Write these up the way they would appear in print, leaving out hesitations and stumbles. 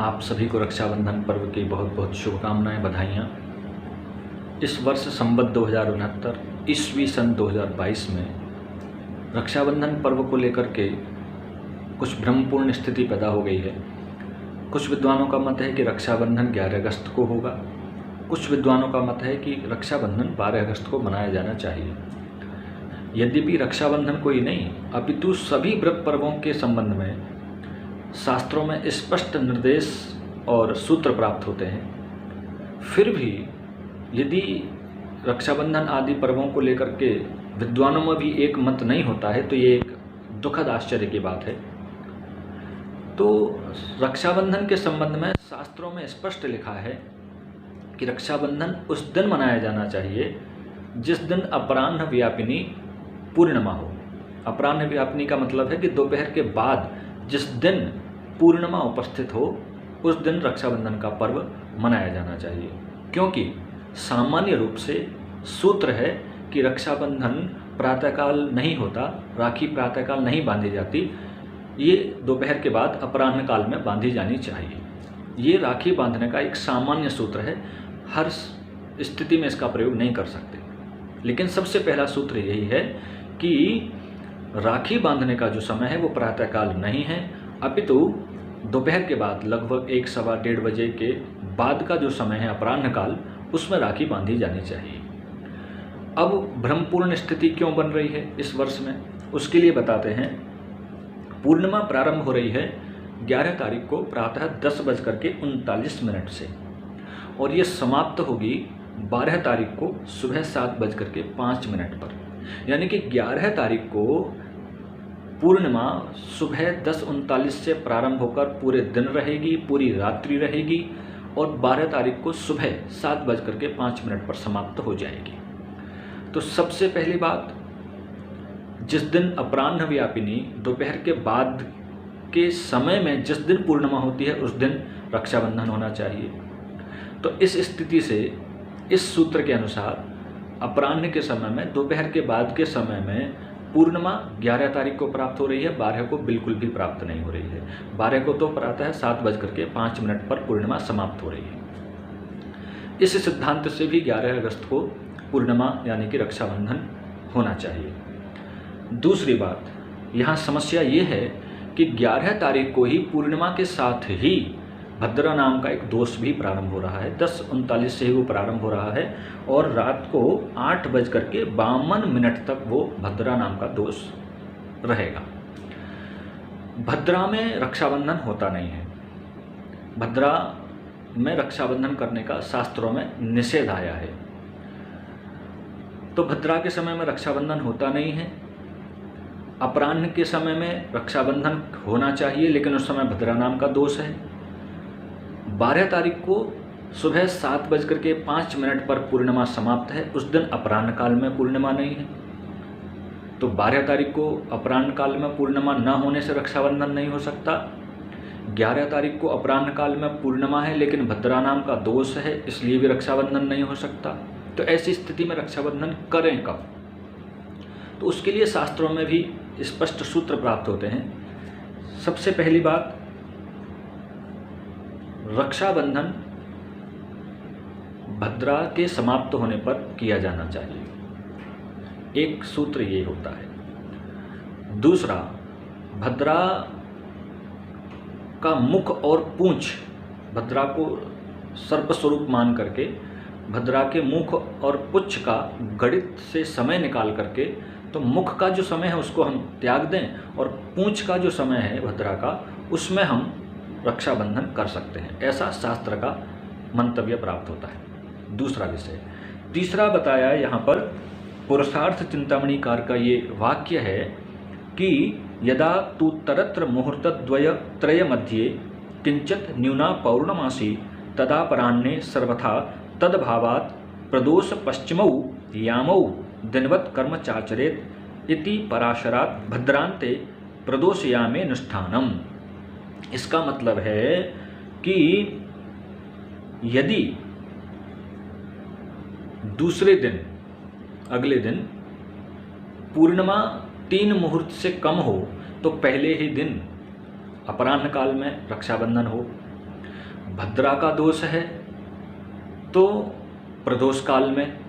आप सभी को रक्षाबंधन पर्व की बहुत बहुत शुभकामनाएं, बधाइयाँ। इस वर्ष संवत 2069 ईस्वी सन 2022 में रक्षाबंधन पर्व को लेकर के कुछ भ्रमपूर्ण स्थिति पैदा हो गई है। कुछ विद्वानों का मत है कि रक्षाबंधन 11 अगस्त को होगा, कुछ विद्वानों का मत है कि रक्षाबंधन 12 अगस्त को मनाया जाना चाहिए। यद्यपि रक्षाबंधन को ही नहीं अपितु सभी व्रत पर्वों के संबंध में शास्त्रों में स्पष्ट निर्देश और सूत्र प्राप्त होते हैं, फिर भी यदि रक्षाबंधन आदि पर्वों को लेकर के विद्वानों में भी एक मत नहीं होता है तो ये एक दुखद आश्चर्य की बात है। तो रक्षाबंधन के संबंध में शास्त्रों में स्पष्ट लिखा है कि रक्षाबंधन उस दिन मनाया जाना चाहिए जिस दिन अपराह्न व्यापिनी पूर्णिमा हो। अपराह्न व्यापिनी का मतलब है कि दोपहर के बाद जिस दिन पूर्णिमा उपस्थित हो उस दिन रक्षाबंधन का पर्व मनाया जाना चाहिए, क्योंकि सामान्य रूप से सूत्र है कि रक्षाबंधन प्रातःकाल नहीं होता, राखी प्रातःकाल नहीं बांधी जाती, ये दोपहर के बाद अपराह्न काल में बांधी जानी चाहिए। ये राखी बांधने का एक सामान्य सूत्र है, हर स्थिति में इसका प्रयोग नहीं कर सकते। लेकिन सबसे पहला सूत्र यही है कि राखी बांधने का जो समय है वो प्रातःकाल नहीं है, अपितु दोपहर के बाद लगभग 1 सवा 1:30 बजे के बाद का जो समय है अपराह्न काल, उसमें राखी बांधी जानी चाहिए। अब भ्रमपूर्ण स्थिति क्यों बन रही है इस वर्ष में, उसके लिए बताते हैं। पूर्णिमा प्रारंभ हो रही है 11 तारीख को प्रातः 10:39 से और ये समाप्त होगी 12 तारीख को सुबह 7:05 पर। यानी कि 11 तारीख को पूर्णिमा सुबह 10:39 से प्रारंभ होकर पूरे दिन रहेगी, पूरी रात्रि रहेगी और 12 तारीख को सुबह 7:05 पर समाप्त हो जाएगी। तो सबसे पहली बात, जिस दिन अपराह्न व्यापिनी दोपहर के बाद के समय में जिस दिन पूर्णिमा होती है उस दिन रक्षाबंधन होना चाहिए। तो इस स्थिति से इस सूत्र के अनुसार अपराह्न के समय में, दोपहर के बाद के समय में पूर्णिमा 11 तारीख को प्राप्त हो रही है, 12 को बिल्कुल भी प्राप्त नहीं हो रही है। 12 को तो प्रातः 7:05 पर पूर्णिमा समाप्त हो रही है। इस सिद्धांत से भी 11 अगस्त को पूर्णिमा यानी कि रक्षाबंधन होना चाहिए। दूसरी बात, यहाँ समस्या ये है कि 11 तारीख को ही पूर्णिमा के साथ ही भद्रा नाम का एक दोष भी प्रारंभ हो रहा है। 10:39 से ही वो प्रारंभ हो रहा है और रात को 8:52 तक वो भद्रा नाम का दोष रहेगा। भद्रा में रक्षाबंधन होता नहीं है। भद्रा में रक्षाबंधन करने का शास्त्रों में निषेध आया है। तो भद्रा के समय में रक्षाबंधन होता नहीं है। अपराह्न के समय में रक्षाबंधन होना चाहिए, लेकिन उस समय भद्रा नाम का दोष है। 12 तारीख को सुबह 7:05 पर पूर्णिमा समाप्त है, उस दिन अपराह्न काल में पूर्णिमा नहीं है। तो 12 तारीख को अपराह्न काल में पूर्णिमा न होने से रक्षाबंधन नहीं हो सकता। 11 तारीख को अपराह्न काल में पूर्णिमा है लेकिन भद्रा नाम का दोष है, इसलिए भी रक्षाबंधन नहीं हो सकता। तो ऐसी स्थिति में रक्षाबंधन करें कब? तो उसके लिए शास्त्रों में भी स्पष्ट सूत्र प्राप्त होते हैं। सबसे पहली बात, रक्षाबंधन भद्रा के समाप्त होने पर किया जाना चाहिए, एक सूत्र ये होता है। दूसरा, भद्रा का मुख और पूंछ, भद्रा को सर्पस्वरूप मान करके भद्रा के मुख और पुच्छ का गणित से समय निकाल करके, तो मुख का जो समय है उसको हम त्याग दें और पूंछ का जो समय है भद्रा का, उसमें हम रक्षाबंधन कर सकते हैं, ऐसा शास्त्र का मंतव्य प्राप्त होता है। दूसरा विषय। तीसरा बताया यहाँ पर पुरुषार्थ चिंतामणिकार का ये वाक्य है कि यदा तु तरत्र मुहूर्तद्वय त्रय मध्ये किंचित न्यूना पौर्णमासी तदापराह्ने सर्वथा तद्भावात् प्रदोष पश्चिमौ यामौ दिनवत् कर्म चाचरेत इति पराशरात् भद्रान्ते प्रदोषयामे अनुष्ठानम। इसका मतलब है कि यदि दूसरे दिन, अगले दिन पूर्णिमा 3 मुहूर्त से कम हो तो पहले ही दिन अपराह्न काल में रक्षाबंधन हो। भद्रा का दोष है तो प्रदोष काल में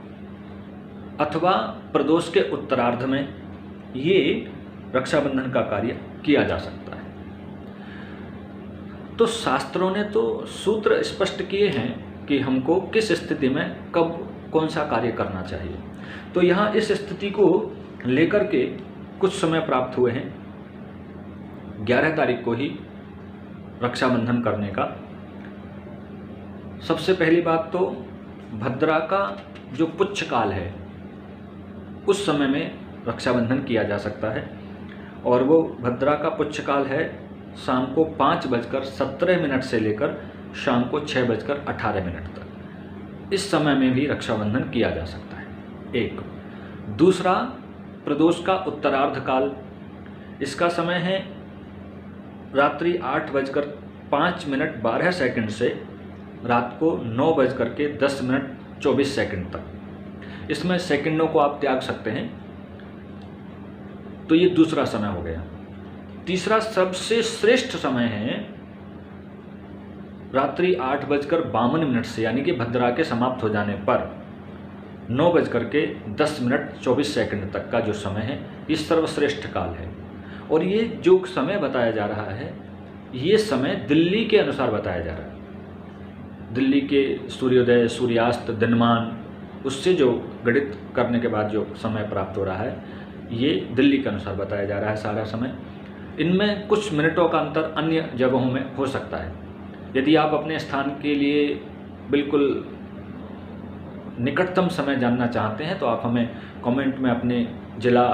अथवा प्रदोष के उत्तरार्ध में ये रक्षाबंधन का कार्य किया जा सकता है। तो शास्त्रों ने तो सूत्र स्पष्ट किए हैं कि हमको किस स्थिति में कब कौन सा कार्य करना चाहिए। तो यहाँ इस स्थिति को लेकर के कुछ समय प्राप्त हुए हैं। 11 तारीख को ही रक्षाबंधन करने का। सबसे पहली बात तो भद्रा का जो पुच्छ काल है उस समय में रक्षाबंधन किया जा सकता है, और वो भद्रा का पुच्छ काल है शाम को 5:17 से लेकर शाम को 6:18 तक। इस समय में भी रक्षाबंधन किया जा सकता है। एक दूसरा, प्रदोष का उत्तरार्ध काल, इसका समय है रात्रि 8:05 से रात को 9:10 तक। इसमें सेकंडों को आप त्याग सकते हैं। तो ये दूसरा समय हो गया। तीसरा सबसे श्रेष्ठ समय है रात्रि 8:52 से, यानी कि भद्रा के समाप्त हो जाने पर 9:10 तक का जो समय है ये सर्वश्रेष्ठ काल है। और ये जो समय बताया जा रहा है ये समय दिल्ली के अनुसार बताया जा रहा है। दिल्ली के सूर्योदय, सूर्यास्त, दिनमान, उससे जो गणित करने के बाद जो समय प्राप्त हो रहा है ये दिल्ली के अनुसार बताया जा रहा है सारा समय। इनमें कुछ मिनटों का अंतर अन्य जगहों में हो सकता है। यदि आप अपने स्थान के लिए बिल्कुल निकटतम समय जानना चाहते हैं तो आप हमें कमेंट में अपने जिला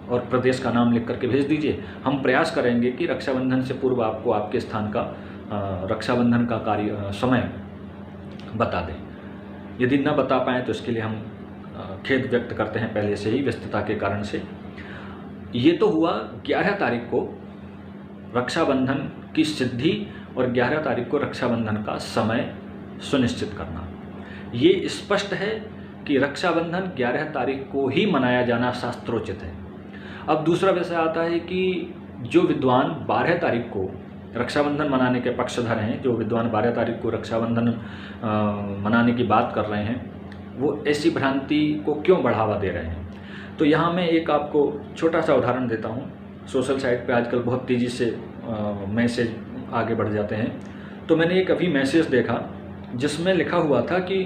और प्रदेश का नाम लिख करके भेज दीजिए। हम प्रयास करेंगे कि रक्षाबंधन से पूर्व आपको आपके स्थान का रक्षाबंधन का कार्य समय बता दें। यदि न बता पाएँ तो इसके लिए हम खेद व्यक्त करते हैं पहले से ही व्यस्तता के कारण से। ये तो हुआ 11 तारीख को रक्षाबंधन की सिद्धि और 11 तारीख को रक्षाबंधन का समय सुनिश्चित करना। ये स्पष्ट है कि रक्षाबंधन 11 तारीख को ही मनाया जाना शास्त्रोचित है। अब दूसरा विषय आता है कि जो विद्वान 12 तारीख को रक्षाबंधन मनाने के पक्षधर हैं, जो विद्वान 12 तारीख को रक्षाबंधन मनाने की बात कर रहे हैं, वो ऐसी भ्रांति को क्यों बढ़ावा दे रहे हैं। तो यहाँ मैं एक आपको छोटा सा उदाहरण देता हूँ। सोशल साइट पे आजकल बहुत तेज़ी से मैसेज आगे बढ़ जाते हैं। तो मैंने एक अभी मैसेज देखा जिसमें लिखा हुआ था कि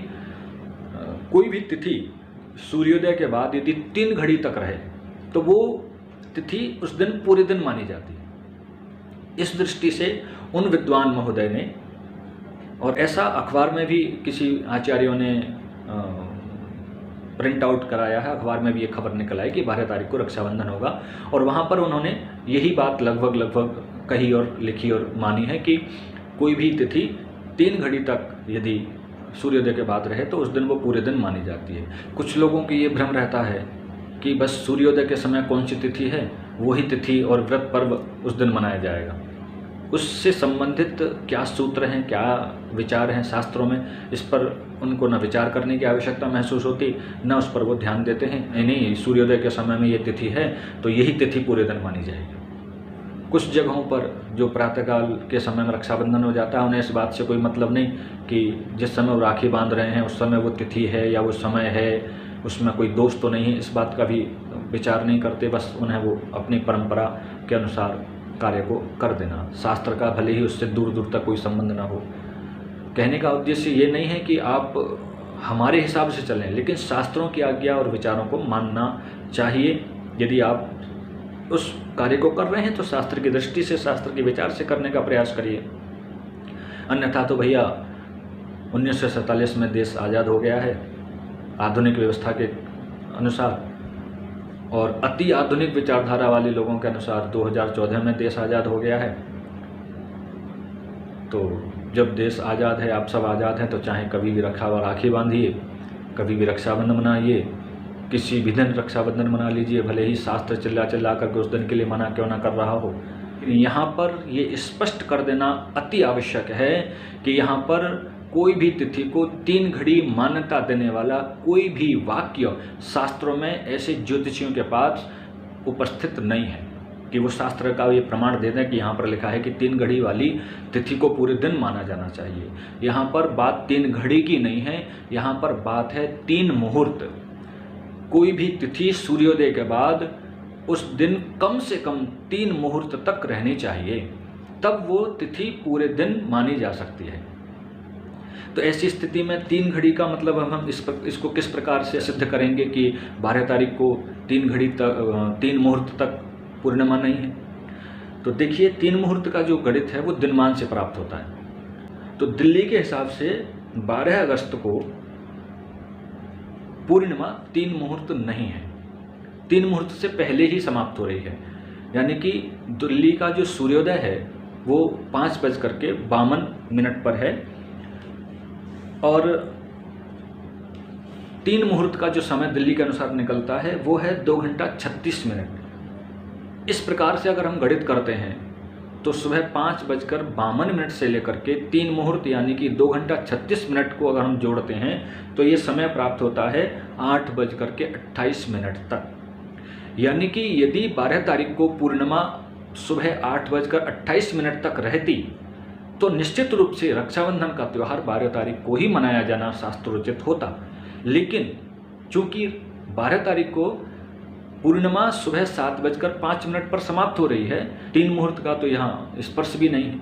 कोई भी तिथि सूर्योदय के बाद यदि 3 घड़ी तक रहे तो वो तिथि उस दिन पूरे दिन मानी जाती है। इस दृष्टि से उन विद्वान महोदय ने, और ऐसा अखबार में भी किसी आचार्यों ने प्रिंट आउट कराया है, अखबार में भी ये खबर निकल आई कि 12 तारीख को रक्षाबंधन होगा, और वहाँ पर उन्होंने यही बात लगभग कही और लिखी और मानी है कि कोई भी तिथि 3 घड़ी तक यदि सूर्योदय के बाद रहे तो उस दिन वो पूरे दिन मानी जाती है। कुछ लोगों की ये भ्रम रहता है कि बस सूर्योदय के समय कौन सी तिथि है वही तिथि और व्रत पर्व उस दिन मनाया जाएगा। उससे संबंधित क्या सूत्र हैं, क्या विचार हैं शास्त्रों में, इस पर उनको न विचार करने की आवश्यकता महसूस होती, न उस पर वो ध्यान देते हैं। नहीं, सूर्योदय के समय में ये तिथि है तो यही तिथि पूरे दिन मानी जाएगी। कुछ जगहों पर जो प्रातःकाल के समय में रक्षाबंधन हो जाता है उन्हें इस बात से कोई मतलब नहीं कि जिस समय वो राखी बांध रहे हैं उस समय वो तिथि है या वो समय है, उसमें कोई दोष तो नहीं है, इस बात का भी विचार नहीं करते। बस उन्हें वो अपनी परंपरा के अनुसार कार्य को कर देना। शास्त्र का भले ही उससे दूर दूर तक कोई संबंध ना हो। कहने का उद्देश्य ये नहीं है कि आप हमारे हिसाब से चलें, लेकिन शास्त्रों की आज्ञा और विचारों को मानना चाहिए। यदि आप उस कार्य को कर रहे हैं तो शास्त्र की दृष्टि से, शास्त्र के विचार से करने का प्रयास करिए। अन्यथा तो भैया 1947 में देश आज़ाद हो गया है आधुनिक व्यवस्था के अनुसार, और अति आधुनिक विचारधारा वाले लोगों के अनुसार 2014 में देश आज़ाद हो गया है। तो जब देश आज़ाद है, आप सब आज़ाद हैं, तो चाहे कभी भी राखी बांधिए, कभी भी रक्षाबंधन मनाइए, किसी भी दिन रक्षाबंधन मना लीजिए, भले ही शास्त्र चिल्ला करके उस दिन के लिए मना क्यों ना कर रहा हो। यहाँ पर ये स्पष्ट कर देना अति आवश्यक है कि यहाँ पर कोई भी तिथि को 3 घड़ी मान्यता देने वाला कोई भी वाक्य शास्त्रों में ऐसे ज्योतिषियों के पास उपस्थित नहीं है। कि वो शास्त्र का ये प्रमाण दे दें कि यहाँ पर लिखा है कि 3 घड़ी वाली तिथि को पूरे दिन माना जाना चाहिए। यहाँ पर बात 3 घड़ी की नहीं है, यहाँ पर बात है 3 मुहूर्त। कोई भी तिथि सूर्योदय के बाद उस दिन कम से कम 3 मुहूर्त तक रहनी चाहिए, तब वो तिथि पूरे दिन मानी जा सकती है। तो ऐसी स्थिति में 3 घड़ी का मतलब हम इसको किस प्रकार से सिद्ध करेंगे कि 12 तारीख को 3 मुहूर्त तक पूर्णिमा नहीं है। तो देखिए 3 मुहूर्त का जो गणित है वो दिनमान से प्राप्त होता है। तो दिल्ली के हिसाब से 12 अगस्त को पूर्णिमा 3 मुहूर्त नहीं है, 3 मुहूर्त से पहले ही समाप्त हो रही है। यानी कि दिल्ली का जो सूर्योदय है वो 5:52 पर है और 3 मुहूर्त का जो समय दिल्ली के अनुसार निकलता है वो है 2 घंटा 36 मिनट। इस प्रकार से अगर हम गणित करते हैं तो सुबह 5:52 से लेकर के 3 मुहूर्त यानी कि 2 घंटा 36 मिनट को अगर हम जोड़ते हैं तो ये समय प्राप्त होता है 8:28 तक। यानी कि यदि 12 तारीख को पूर्णिमा सुबह 8:28 तक रहती तो निश्चित रूप से रक्षाबंधन का त्यौहार 12 तारीख को ही मनाया जाना शास्त्रोचित होता। लेकिन चूंकि 12 तारीख को पूर्णिमा सुबह 7:05 पर समाप्त हो रही है, 3 मुहूर्त का तो यहाँ स्पर्श भी नहीं है।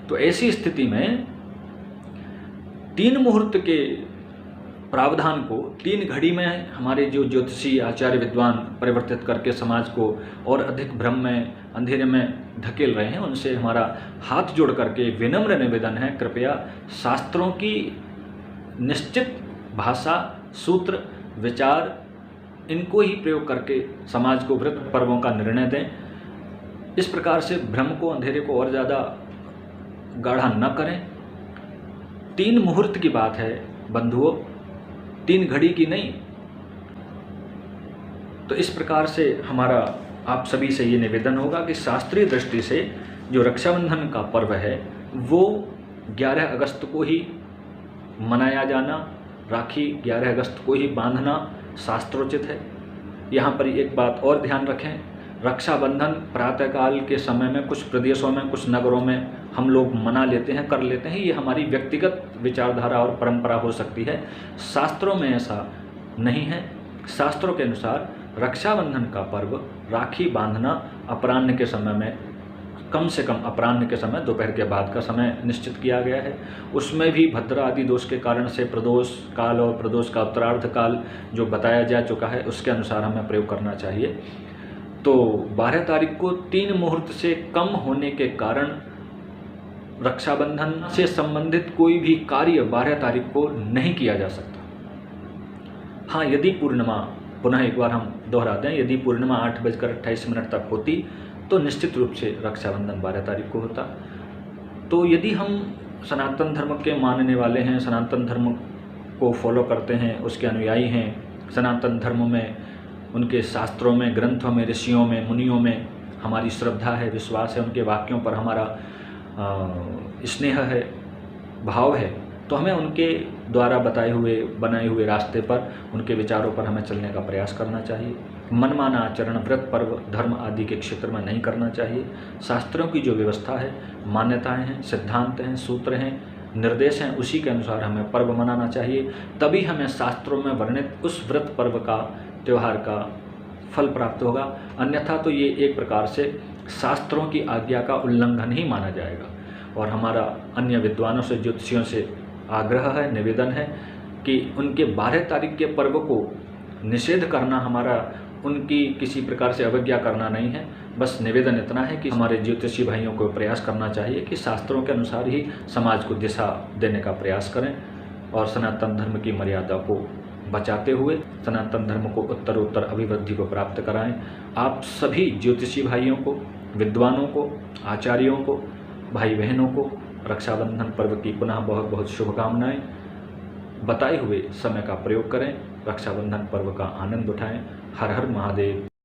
तो ऐसी स्थिति में 3 मुहूर्त के प्रावधान को 3 घड़ी में हमारे जो ज्योतिषी आचार्य विद्वान परिवर्तित करके समाज को और अधिक भ्रम में अंधेरे में धकेल रहे हैं, उनसे हमारा हाथ जोड़ करके विनम्र निवेदन है, कृपया शास्त्रों की निश्चित भाषा, सूत्र, विचार इनको ही प्रयोग करके समाज को व्रत पर्वों का निर्णय दें। इस प्रकार से भ्रम को, अंधेरे को और ज़्यादा गाढ़ा न करें। 3 मुहूर्त की बात है बंधुओं, 3 घड़ी की नहीं। तो इस प्रकार से हमारा आप सभी से ये निवेदन होगा कि शास्त्रीय दृष्टि से जो रक्षाबंधन का पर्व है वो 11 अगस्त को ही मनाया जाना, राखी 11 अगस्त को ही बांधना शास्त्रोचित है। यहाँ पर एक बात और ध्यान रखें, रक्षाबंधन प्रातःकाल के समय में कुछ प्रदेशों में, कुछ नगरों में हम लोग मना लेते हैं, कर लेते हैं, ये हमारी व्यक्तिगत विचारधारा और परंपरा हो सकती है। शास्त्रों में ऐसा नहीं है। शास्त्रों के अनुसार रक्षाबंधन का पर्व राखी बांधना अपराह्न के समय में, कम से कम अपराह्न के समय, दोपहर के बाद का समय निश्चित किया गया है। उसमें भी भद्रा आदि दोष के कारण से प्रदोष काल और प्रदोष का उत्तरार्ध काल जो बताया जा चुका है उसके अनुसार हमें प्रयोग करना चाहिए। तो 12 तारीख को 3 मुहूर्त से कम होने के कारण रक्षाबंधन से संबंधित कोई भी कार्य 12 तारीख को नहीं किया जा सकता। हाँ, यदि पूर्णिमा, पुनः एक बार हम दोहरा दें, यदि पूर्णिमा 8:28 तक होती तो निश्चित रूप से रक्षाबंधन 12 तारीख को होता। तो यदि हम सनातन धर्म के मानने वाले हैं, सनातन धर्म को फॉलो करते हैं, उसके अनुयायी हैं, सनातन धर्म में, उनके शास्त्रों में, ग्रंथों में, ऋषियों में, मुनियों में हमारी श्रद्धा है, विश्वास है, उनके वाक्यों पर हमारा स्नेह है, भाव है, तो हमें उनके द्वारा बनाए हुए रास्ते पर, उनके विचारों पर हमें चलने का प्रयास करना चाहिए। मनमाना आचरण, व्रत पर्व, धर्म आदि के क्षेत्र में नहीं करना चाहिए। शास्त्रों की जो व्यवस्था है, मान्यताएं हैं, सिद्धांत हैं, सूत्र हैं, निर्देश हैं, उसी के अनुसार हमें पर्व मनाना चाहिए। तभी हमें शास्त्रों में वर्णित उस व्रत पर्व का, त्यौहार का फल प्राप्त होगा। अन्यथा तो ये एक प्रकार से शास्त्रों की आज्ञा का उल्लंघन ही माना जाएगा। और हमारा अन्य विद्वानों से, ज्योतिषियों से आग्रह है, निवेदन है कि उनके 12 तारीख के पर्व को निषेध करना हमारा, उनकी किसी प्रकार से अवज्ञा करना नहीं है। बस निवेदन इतना है कि हमारे ज्योतिषी भाइयों को प्रयास करना चाहिए कि शास्त्रों के अनुसार ही समाज को दिशा देने का प्रयास करें और सनातन धर्म की मर्यादा को बचाते हुए सनातन धर्म को उत्तरोत्तर अभिवृद्धि को प्राप्त कराएं। आप सभी ज्योतिषी भाइयों को, विद्वानों को, आचार्यों को, भाई बहनों को रक्षाबंधन पर्व की पुनः बहुत बहुत शुभकामनाएं। बताए हुए समय का प्रयोग करें, रक्षाबंधन पर्व का आनंद उठाएं। हर हर महादेव।